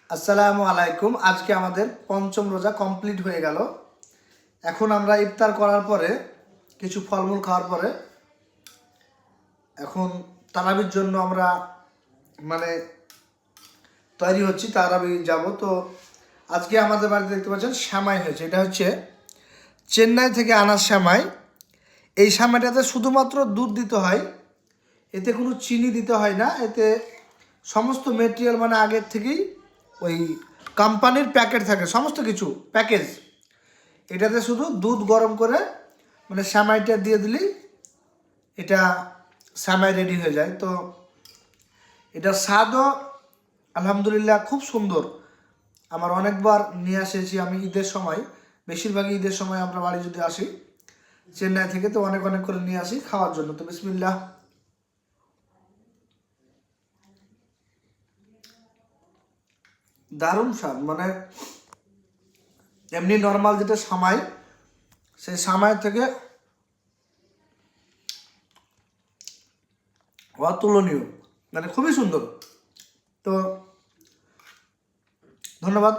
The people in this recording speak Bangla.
আসসালামু আলাইকুম। আজকে আমাদের পঞ্চম রোজা কমপ্লিট হয়ে গেল। এখন আমরা ইফতার করার পরে কিছু ফলমূল খাওয়ার পরে এখন তারাবির জন্য আমরা মানে তৈরি হচ্ছি, তারাবি যাব। তো আজকে আমাদের বাড়িতে দেখতে পাচ্ছেন সেমাই হয়েছে। এটা হচ্ছে চেন্নাই থেকে আনা সেমাই। এই সেমাইটাতে শুধুমাত্র দুধ দিতে হয়, এতে কোনো চিনি দিতে হয় না। এতে সমস্ত মেটেরিয়াল মানে আগের থেকেই ওই কোম্পানির প্যাকেট থাকে, সমস্ত কিছু প্যাকেজ। এটাতে শুধু দুধ গরম করে মানে সেমাইটা দিয়ে দিলেই এটা সেমাই রেডি হয়ে যায়। তো এটার স্বাদও আলহামদুলিল্লাহ খুব সুন্দর। আমার অনেকবার নিয়ে এসেছি আমি ঈদের সময়, বেশিরভাগই ঈদের সময় আমরা বাড়ি যদি আসি চেন্নাই থেকে, তো অনেক অনেক করে নিয়ে আসি খাওয়ার জন্য। তো বিসমিল্লাহ। দারুণ স্বাদ, মানে এমনি নর্মাল যেটা সামাই, সেই সামাই থেকে অতুলনীয়, মানে খুবই সুন্দর। তো ধন্যবাদ।